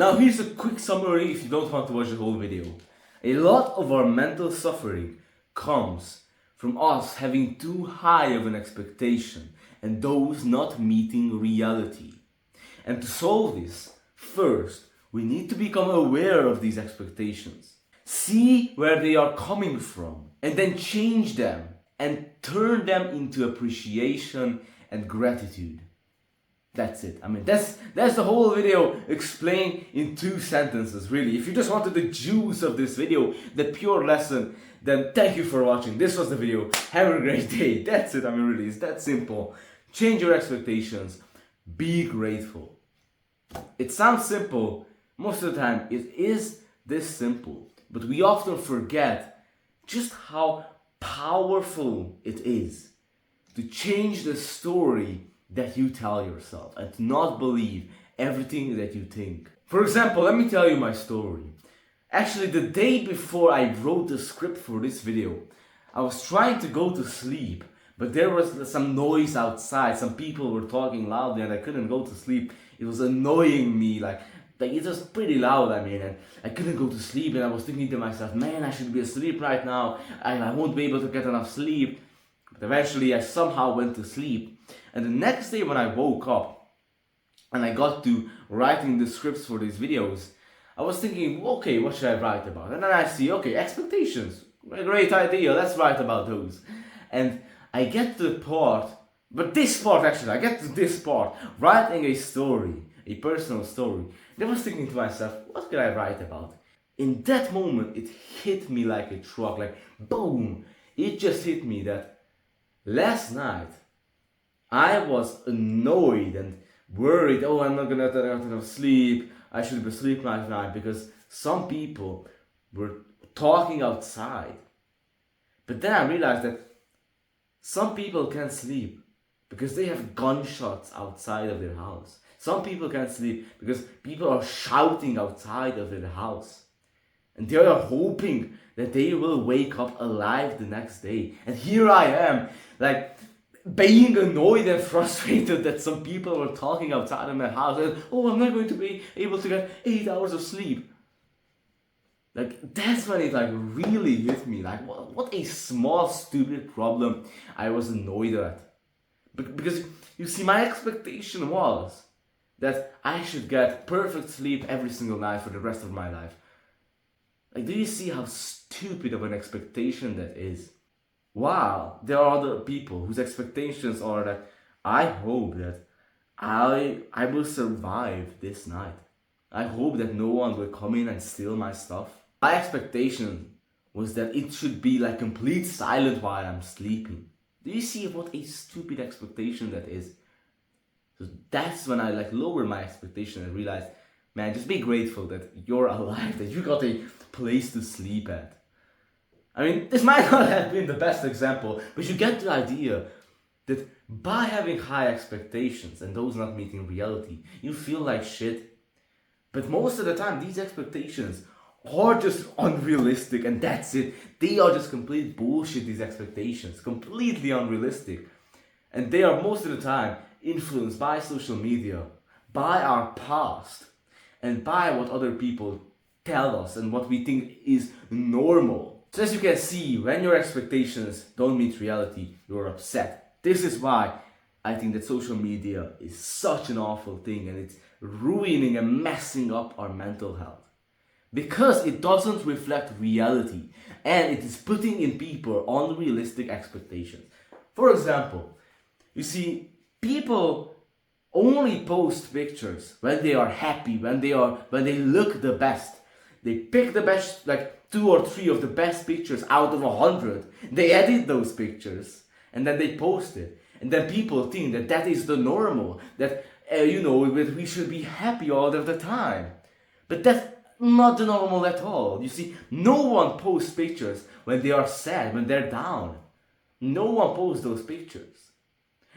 Now here's a quick summary if you don't want to watch the whole video. A lot of our mental suffering comes from us having too high of an expectation and those not meeting reality. And to solve this, first, we need to become aware of these expectations. See where they are coming from and then change them and turn them into appreciation and gratitude. That's it. I mean, that's the whole video explained in 2 sentences, really. If you just wanted the juice of this video, the pure lesson, then thank you for watching. This was the video. Have a great day. That's it. I mean, really, it's that simple. Change your expectations. Be grateful. It sounds simple. Most of the time, it is this simple. But we often forget just how powerful it is to change the story that you tell yourself and to not believe everything that you think. For example, let me tell you my story. Actually, the day before I wrote the script for this video, I was trying to go to sleep, but there was some noise outside. Some people were talking loudly and I couldn't go to sleep. It was annoying me, like it was pretty loud, I mean, and I couldn't go to sleep, and I was thinking to myself, man, I should be asleep right now, and I won't be able to get enough sleep. But eventually I somehow went to sleep. And the next day when I woke up and I got to writing the scripts for these videos, I was thinking, okay, what should I write about? And then I see, okay, expectations, a great idea, let's write about those. And I get to the part, but this part actually, I get to this part, writing a story, a personal story. And I was thinking to myself, what could I write about? In that moment, it hit me like a truck, like boom, it just hit me that last night, I was annoyed and worried, oh, I'm not gonna have enough sleep, I should be asleep right now, because some people were talking outside. But then I realized that some people can't sleep because they have gunshots outside of their house. Some people can't sleep because people are shouting outside of their house. And they are hoping that they will wake up alive the next day. And here I am, like, being annoyed and frustrated that some people were talking outside of my house and, oh, I'm not going to be able to get 8 hours of sleep. Like, that's when it like really hit me, like what a small stupid problem I was annoyed at. Because you see, my expectation was that I should get perfect sleep every single night for the rest of my life. Like, do you see how stupid of an expectation that is? Wow, there are other people whose expectations are that I hope that I will survive this night. I hope that no one will come in and steal my stuff. My expectation was that it should be like complete silence while I'm sleeping. Do you see what a stupid expectation that is? So that's when I like lowered my expectation and realized, man, just be grateful that you're alive, that you got a place to sleep at. I mean, this might not have been the best example, but you get the idea that by having high expectations and those not meeting reality, you feel like shit. But most of the time, these expectations are just unrealistic, and that's it. They are just complete bullshit, these expectations, completely unrealistic. And they are most of the time influenced by social media, by our past, and by what other people tell us and what we think is normal. So as you can see, when your expectations don't meet reality, you're upset. This is why I think that social media is such an awful thing, and it's ruining and messing up our mental health. Because it doesn't reflect reality, and it is putting in people unrealistic expectations. For example, you see, people only post pictures when they are happy, when they look the best. They pick the best, like 2 or 3 of the best pictures out of 100. They edit those pictures and then they post it. And then people think that that is the normal, that we should be happy all of the time. But that's not the normal at all. You see, no one posts pictures when they are sad, when they're down. No one posts those pictures.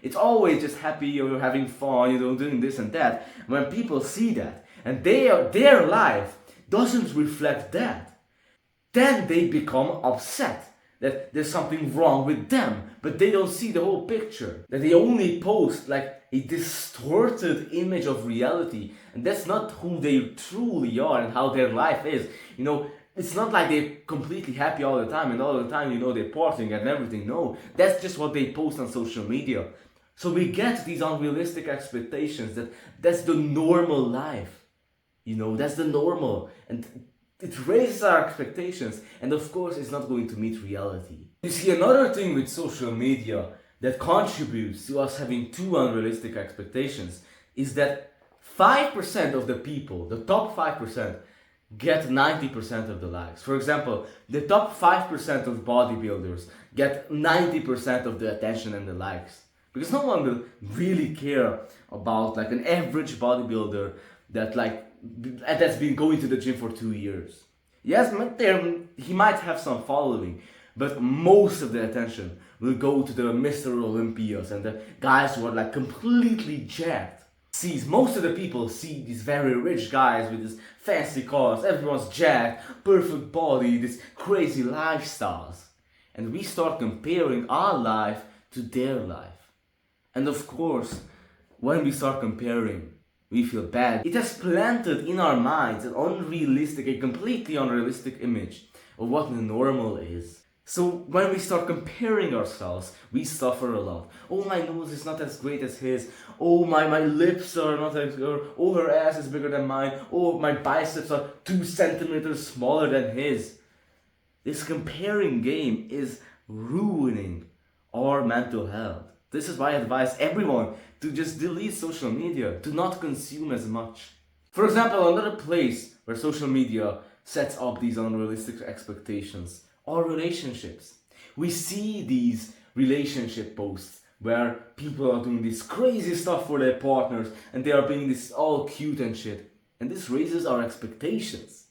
It's always just happy, you're having fun, doing this and that. When people see that and their life doesn't reflect that, then they become upset. that there's something wrong with them, but they don't see the whole picture. That they only post like a distorted image of reality, and that's not who they truly are and how their life is. You know, it's not like they're completely happy all the time and all the time, you know, they're partying and everything. No, that's just what they post on social media. So we get these unrealistic expectations that that's the normal life. You know, that's the normal. And it raises our expectations, and of course it's not going to meet reality. You see, another thing with social media that contributes to us having too unrealistic expectations is that 5% of the people, the top 5%, get 90% of the likes. For example, the top 5% of bodybuilders get 90% of the attention and the likes. Because no one will really care about like an average bodybuilder that's been going to the gym for 2 years. Yes, he might have some following, but most of the attention will go to the Mr. Olympias and the guys who are like completely jacked. See, most of the people see these very rich guys with these fancy cars, everyone's jacked, perfect body, these crazy lifestyles. And we start comparing our life to their life. And of course, when we start comparing, we feel bad. It has planted in our minds a completely unrealistic image of what the normal is. So when we start comparing ourselves, we suffer a lot. Oh, my nose is not as great as his. Oh, my lips are not as good. Oh, her ass is bigger than mine. Oh, my biceps are 2 centimeters smaller than his. This comparing game is ruining our mental health. This is why I advise everyone to just delete social media, to not consume as much. For example, another place where social media sets up these unrealistic expectations are relationships. We see these relationship posts where people are doing this crazy stuff for their partners and they are being this all cute and shit. And this raises our expectations.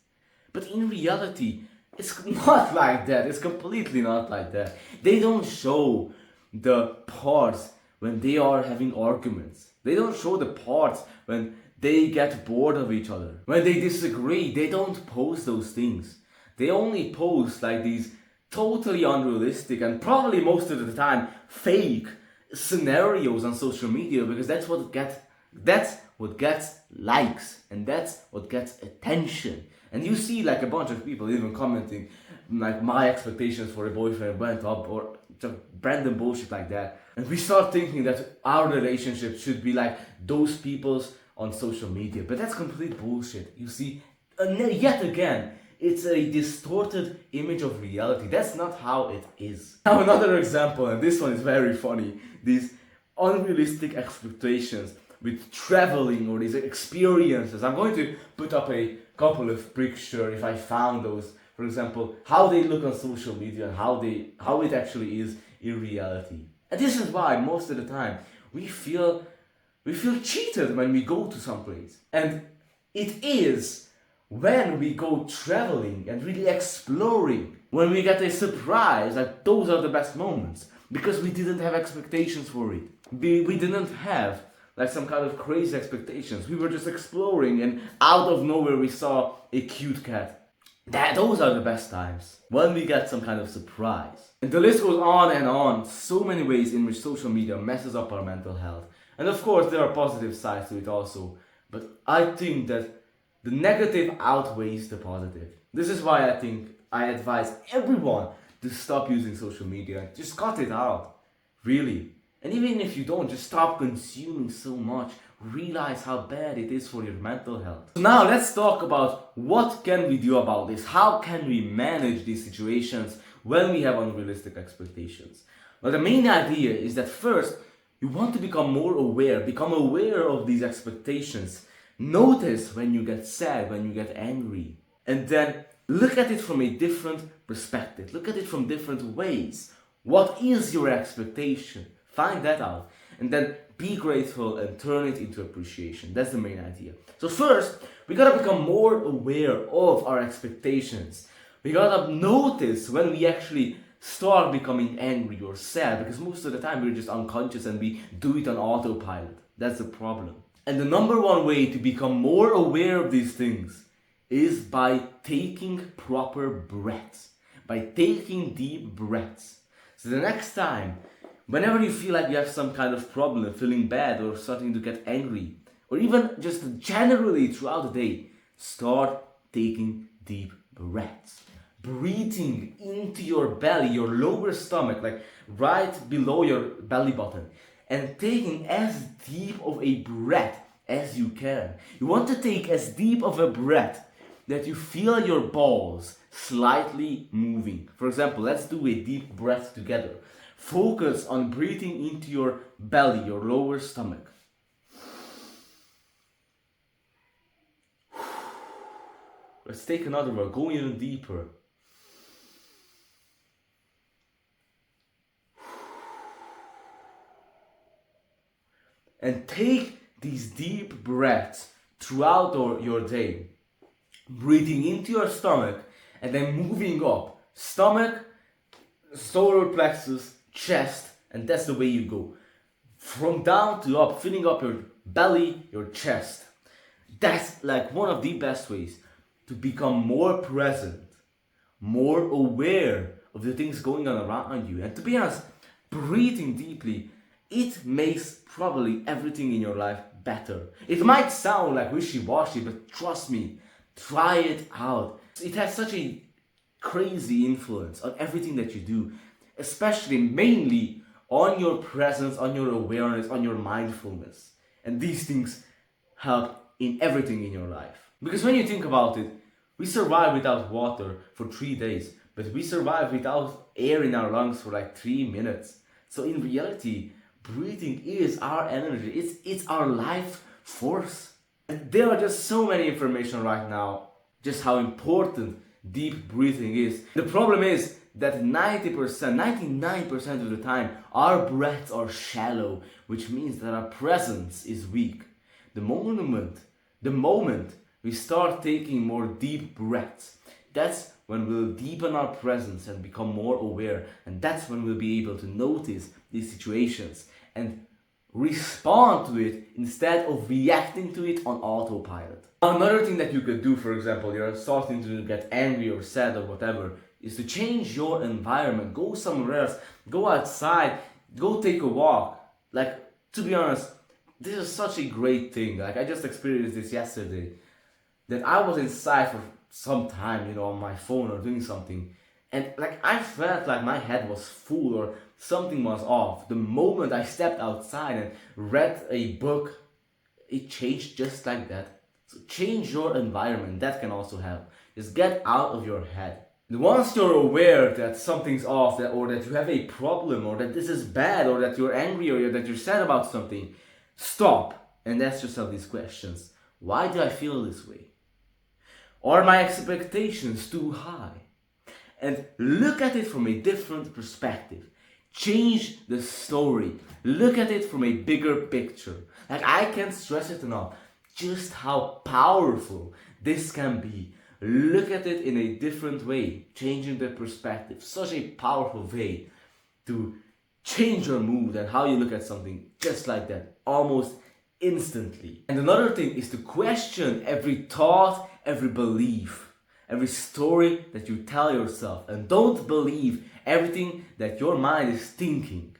But in reality, it's not like that. It's completely not like that. They don't show the parts when they are having arguments. They don't show the parts when they get bored of each other. When they disagree, they don't post those things. They only post like these totally unrealistic and probably most of the time fake scenarios on social media, because that's what gets likes and that's what gets attention. And you see like a bunch of people even commenting like my expectations for a boyfriend went up or just random bullshit like that. And we start thinking that our relationship should be like those people's on social media. But that's complete bullshit. You see, yet again, it's a distorted image of reality. That's not how it is. Now another example, and this one is very funny. These unrealistic expectations with traveling or these experiences. I'm going to put up a couple of pictures if I found those. For example, how they look on social media and how it actually is in reality. And this is why most of the time we feel cheated when we go to some place. And it is when we go traveling and really exploring, when we get a surprise, that those are the best moments. Because we didn't have expectations for it. We didn't have like some kind of crazy expectations. We were just exploring and out of nowhere we saw a cute cat. Those are the best times, when we get some kind of surprise. And the list goes on, so many ways in which social media messes up our mental health. And of course there are positive sides to it also, but I think that the negative outweighs the positive. This is why I think I advise everyone to stop using social media. Just cut it out, really. And even if you don't, just stop consuming so much. Realize how bad it is for your mental health. So now let's talk about what can we do about this. How can we manage these situations when we have unrealistic expectations? Well, the main idea is that first, you want to become more aware. Become aware of these expectations. Notice when you get sad, when you get angry. And then look at it from a different perspective. Look at it from different ways. What is your expectation? Find that out. And then be grateful and turn it into appreciation. That's the main idea. So first, we gotta become more aware of our expectations. We gotta notice when we actually start becoming angry or sad, because most of the time we're just unconscious and we do it on autopilot. That's the problem. And the number one way to become more aware of these things is by taking proper breaths. by taking deep breaths. So the next time, whenever you feel like you have some kind of problem, feeling bad or starting to get angry, or even just generally throughout the day, start taking deep breaths. Breathing into your belly, your lower stomach, like right below your belly button, and taking as deep of a breath as you can. You want to take as deep of a breath that you feel your balls slightly moving. For example, let's do a deep breath together. Focus on breathing into your belly, your lower stomach. Let's take another one, go even deeper. And take these deep breaths throughout your day. Breathing into your stomach and then moving up. Stomach, solar plexus, chest, and that's the way you go. From down to up, filling up your belly, your chest. That's like one of the best ways to become more present, more aware of the things going on around you. And to be honest, breathing deeply, it makes probably everything in your life better. It might sound like wishy-washy, but trust me, try it out. It has such a crazy influence on everything that you do, especially mainly on your presence, on your awareness, on your mindfulness. And these things help in everything in your life. Because when you think about it, we survive without water for 3 days, but we survive without air in our lungs for like 3 minutes. So in reality, breathing is our energy, it's our life force. And there are just so many information right now, just how important deep breathing is. The problem is that 90%, 99% of the time, our breaths are shallow, which means that our presence is weak. The moment we start taking more deep breaths, that's when we'll deepen our presence and become more aware, and that's when we'll be able to notice these situations and respond to it instead of reacting to it on autopilot. Another thing that you could do, for example, you're starting to get angry or sad or whatever, is to change your environment. Go somewhere else, go outside, go take a walk. Like, to be honest, this is such a great thing. Like, I just experienced this yesterday, that I was inside for some time, on my phone or doing something, and like I felt like my head was full or something was off. The moment I stepped outside and read a book, it changed just like that. So change your environment, that can also help. Just get out of your head. And once you're aware that something's off, or that you have a problem, or that this is bad, or that you're angry, or that you're sad about something, stop and ask yourself these questions. Why do I feel this way? Are my expectations too high? And look at it from a different perspective. Change the story. Look at it from a bigger picture. Like, I can't stress it enough, just how powerful this can be. Look at it in a different way. Changing the perspective. Such a powerful way to change your mood and how you look at something, just like that, almost instantly. And another thing is to question every thought, every belief, every story that you tell yourself, and don't believe everything that your mind is thinking.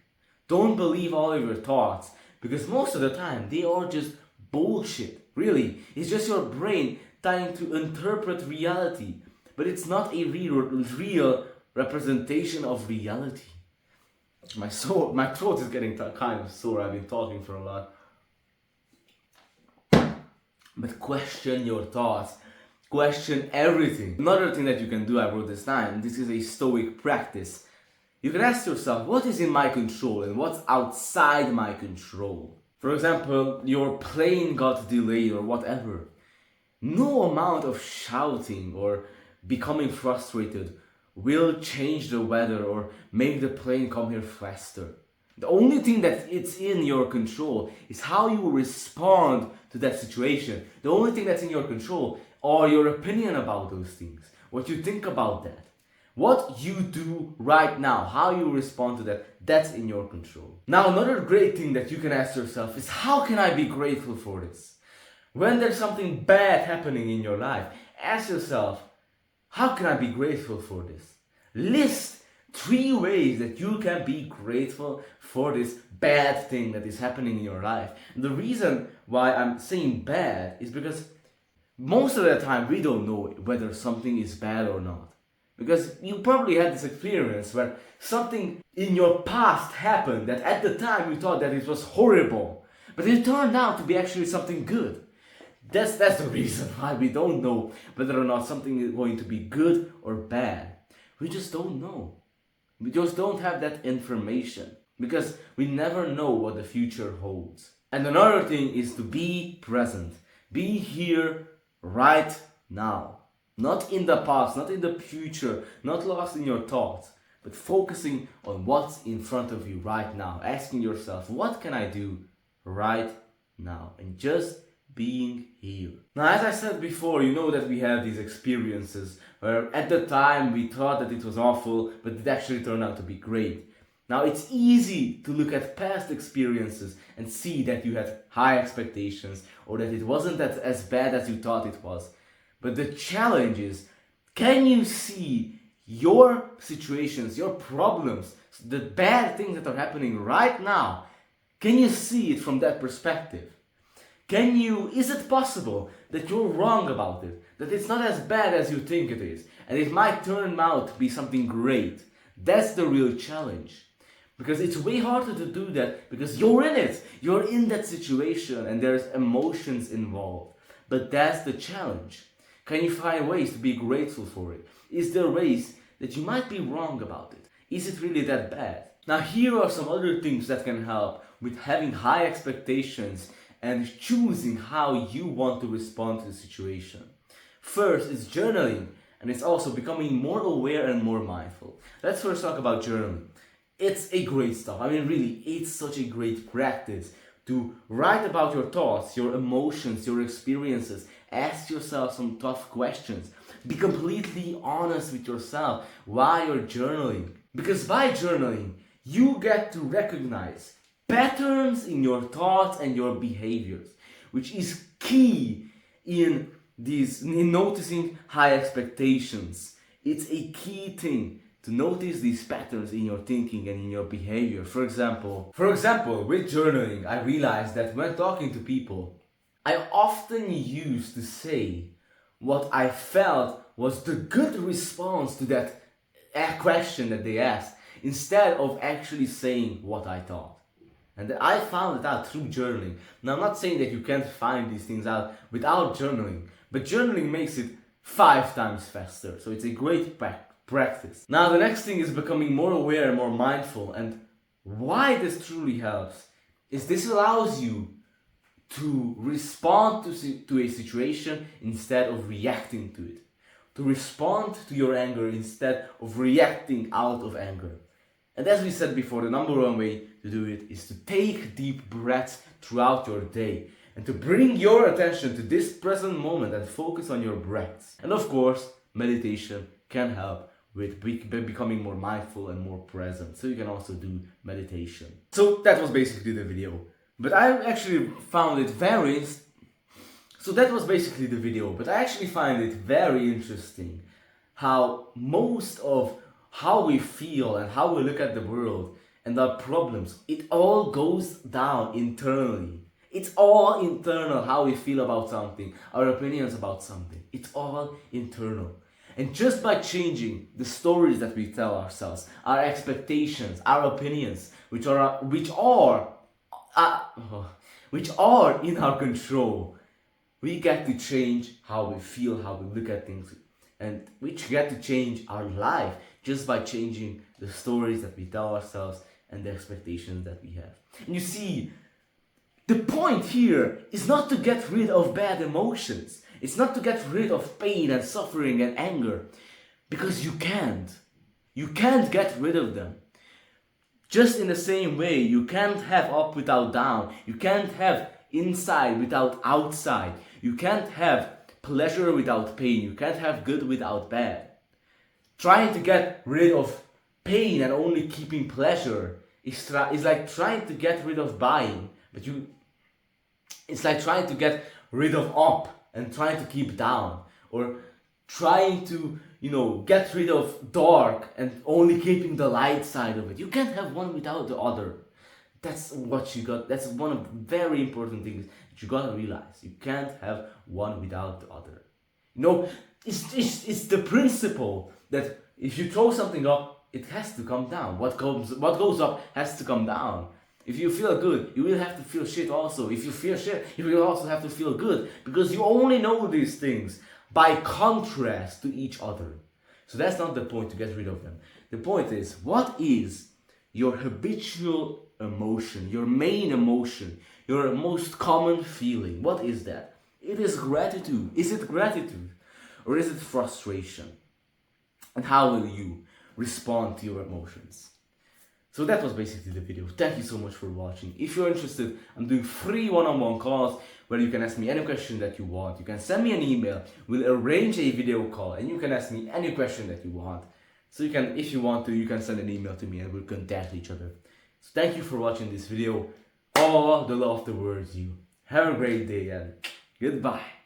Don't believe all of your thoughts, because most of the time they are just bullshit. Really, it's just your brain trying to interpret reality, but it's not a real representation of reality. My throat is getting kind of sore. I've been talking for a lot. But question your thoughts. Question everything. Another thing that you can do, I wrote this down, this is a stoic practice. You can ask yourself, what is in my control and what's outside my control? For example, your plane got delayed or whatever. No amount of shouting or becoming frustrated will change the weather or make the plane come here faster. The only thing that it's in your control is how you respond to that situation. The only thing that's in your control are your opinion about those things, what you think about that. What you do right now, how you respond to that, that's in your control. Now, another great thing that you can ask yourself is, how can I be grateful for this? When there's something bad happening in your life, ask yourself, how can I be grateful for this? List 3 ways that you can be grateful for this bad thing that is happening in your life. And the reason why I'm saying bad is because most of the time we don't know whether something is bad or not. Because you probably had this experience where something in your past happened that at the time you thought that it was horrible, but it turned out to be actually something good. That's the reason why we don't know whether or not something is going to be good or bad. We just don't know. We just don't have that information because we never know what the future holds. And another thing is to be present. Be here right now. Not in the past, not in the future, not lost in your thoughts, but focusing on what's in front of you right now. Asking yourself, what can I do right now? And just being here. Now, as I said before, you know that we have these experiences where at the time we thought that it was awful, but it actually turned out to be great. Now, it's easy to look at past experiences and see that you had high expectations or that it wasn't as bad as you thought it was. But the challenge is, can you see your situations, your problems, the bad things that are happening right now? Can you see it from that perspective? Is it possible that you're wrong about it? That it's not as bad as you think it is, and it might turn out to be something great? That's the real challenge. Because it's way harder to do that because you're in it. You're in that situation and there's emotions involved. But that's the challenge. Can you find ways to be grateful for it? Is there ways that you might be wrong about it? Is it really that bad? Now, here are some other things that can help with having high expectations and choosing how you want to respond to the situation. First is journaling, and it's also becoming more aware and more mindful. Let's first talk about journaling. It's a great stuff. I mean, really, it's such a great practice to write about your thoughts, your emotions, your experiences. Ask yourself some tough questions. Be completely honest with yourself while you're journaling. Because by journaling, you get to recognize patterns in your thoughts and your behaviors, which is key in noticing high expectations. It's a key thing to notice these patterns in your thinking and in your behavior. For example, with journaling, I realized that when talking to people, I often used to say what I felt was the good response to that question that they asked, instead of actually saying what I thought. And I found it out through journaling. Now, I'm not saying that you can't find these things out without journaling, but journaling makes it 5 times faster. So it's a great practice. Now, the next thing is becoming more aware and more mindful. And why this truly helps is this allows you to respond to a situation instead of reacting to it. To respond to your anger instead of reacting out of anger. And as we said before, the number one way to do it is to take deep breaths throughout your day and to bring your attention to this present moment and focus on your breaths. And of course, meditation can help with becoming more mindful and more present. So you can also do meditation. So that was basically the video. But I actually found it very... So that was basically the video. But I actually find it very interesting how most of how we feel and how we look at the world and our problems, it all goes down internally. It's all internal, how we feel about something, our opinions about something. It's all internal. And just by changing the stories that we tell ourselves, our expectations, our opinions, which are in our control, we get to change how we feel, how we look at things, and we get to change our life just by changing the stories that we tell ourselves and the expectations that we have. And you see, the point here is not to get rid of bad emotions. It's not to get rid of pain and suffering and anger, because you can't. You can't get rid of them. Just in the same way, you can't have up without down. You can't have inside without outside. You can't have pleasure without pain. You can't have good without bad. Trying to get rid of pain and only keeping pleasure is like trying to get rid of buying, but it's like trying to get rid of up and trying to keep down, or trying to get rid of dark and only keeping the light side of it. You can't have one without the other. That's what you got. That's one of the very important things that you gotta realize. You can't have one without the other. It's the principle that if you throw something up, it has to come down. What goes up has to come down. If you feel good, you will have to feel shit also. If you feel shit, you will also have to feel good, because you only know these things by contrast to each other. So that's not the point to get rid of them. The point is, what is your habitual emotion, your main emotion, your most common feeling? What is that? It is gratitude. Is it gratitude or is it frustration? And how will you respond to your emotions? So that was basically the video. Thank you so much for watching. If you're interested, I'm doing free one-on-one calls where you can ask me any question that you want. You can send me an email. We'll arrange a video call and you can ask me any question that you want. So you can, if you want to, you can send an email to me and we'll contact each other. So thank you for watching this video. All the love towards you. Have a great day and goodbye.